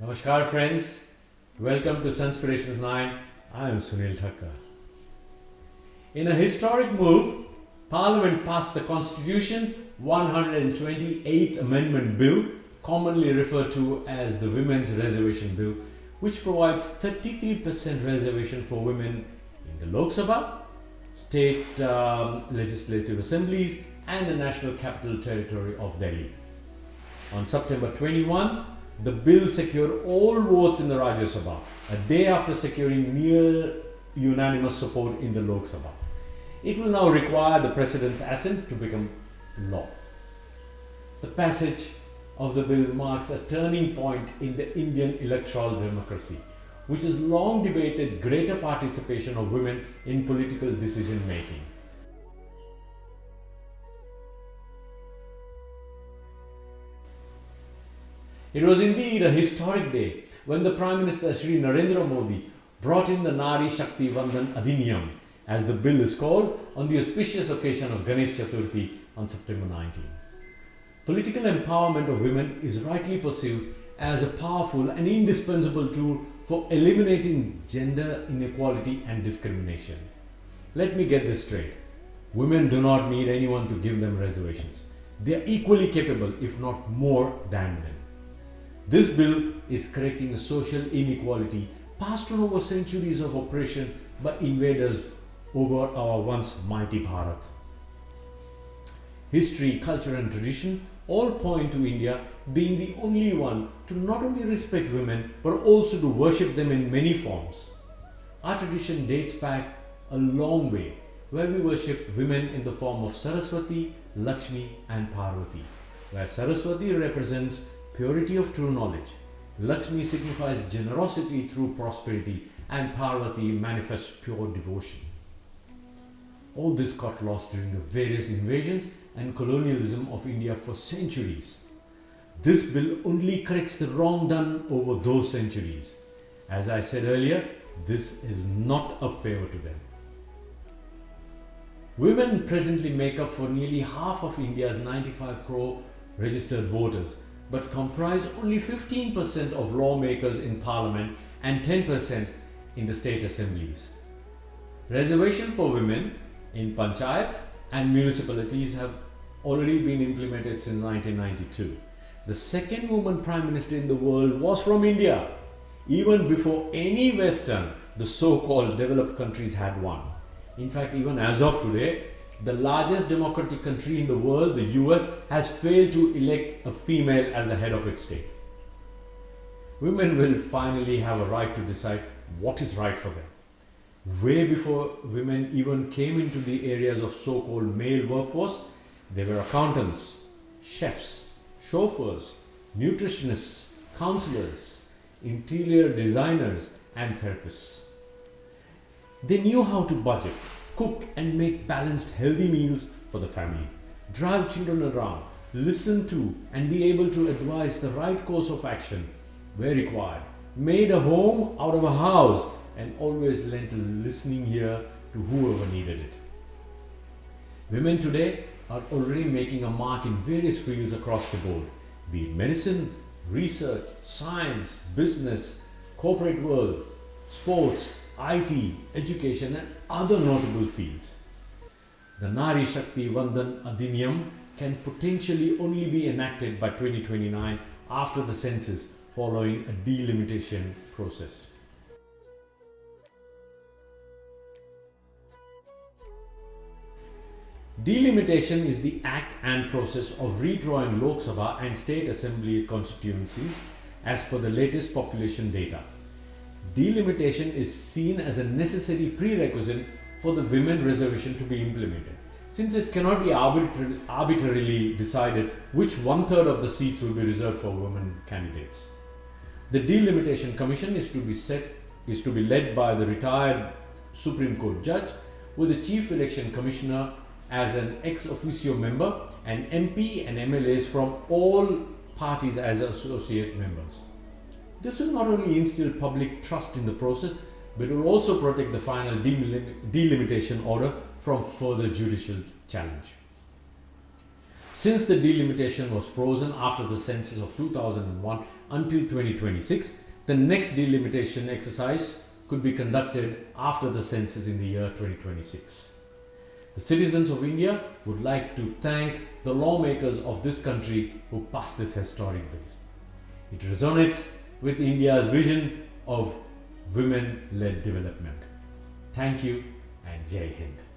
Namaskar friends, welcome to Sunspirations 9. I am Sunil Thakkar. In a historic move, Parliament passed the Constitution 128th Amendment Bill, commonly referred to as the Women's Reservation Bill, which provides 33% reservation for women in the Lok Sabha, state legislative assemblies and the National Capital Territory of Delhi. On September 21, the bill secured all votes in the Rajya Sabha, a day after securing near unanimous support in the Lok Sabha. It will now require the President's assent to become law. The passage of the bill marks a turning point in the Indian electoral democracy, which has long debated greater participation of women in political decision making. It was indeed a historic day when the Prime Minister Shri Narendra Modi brought in the Nari Shakti Vandan Adhiniyam, as the bill is called, on the auspicious occasion of Ganesh Chaturthi on September 19. Political empowerment of women is rightly perceived as a powerful and indispensable tool for eliminating gender inequality and discrimination. Let me get this straight. Women do not need anyone to give them reservations. They are equally capable, if not more, than men. This bill is correcting a social inequality passed on over centuries of oppression by invaders over our once mighty Bharat. History, culture and tradition all point to India being the only one to not only respect women but also to worship them in many forms. Our tradition dates back a long way, where we worship women in the form of Saraswati, Lakshmi and Parvati, where Saraswati represents purity of true knowledge, Lakshmi signifies generosity through prosperity, and Parvati manifests pure devotion. All this got lost during the various invasions and colonialism of India for centuries. This bill only corrects the wrong done over those centuries. As I said earlier, this is not a favor to them. Women presently make up for nearly half of India's 95 crore registered voters, but comprise only 15% of lawmakers in Parliament and 10% in the state assemblies. Reservation for women in panchayats and municipalities have already been implemented since 1992. The second woman Prime Minister in the world was from India, even before any Western, the so-called developed countries, had one. In fact, even as of today, the largest democratic country in the world, the US, has failed to elect a female as the head of its state. Women will finally have a right to decide what is right for them. Way before women even came into the areas of so-called male workforce, they were accountants, chefs, chauffeurs, nutritionists, counselors, interior designers and therapists. They knew how to budget, cook and make balanced, healthy meals for the family, drive children around, listen to and be able to advise the right course of action where required, made a home out of a house and always lent a listening ear to whoever needed it. Women today are already making a mark in various fields across the board, be it medicine, research, science, business, corporate world, sports, IT, education and other notable fields. The Nari Shakti Vandan Adhiniyam can potentially only be enacted by 2029 after the census, following a delimitation process. Delimitation is the act and process of redrawing Lok Sabha and state assembly constituencies as per the latest population data. Delimitation is seen as a necessary prerequisite for the women reservation to be implemented, since it cannot be arbitrarily decided which 1/3 of the seats will be reserved for women candidates. The Delimitation Commission is to be led by the retired Supreme Court judge, with the Chief Election Commissioner as an ex officio member and MP and MLAs from all parties as associate members. This will not only instill public trust in the process, but will also protect the final delimitation order from further judicial challenge. Since the delimitation was frozen after the census of 2001 until 2026, the next delimitation exercise could be conducted after the census in the year 2026. The citizens of India would like to thank the lawmakers of this country who passed this historic bill. It resonates with India's vision of women-led development. Thank you and Jai Hind.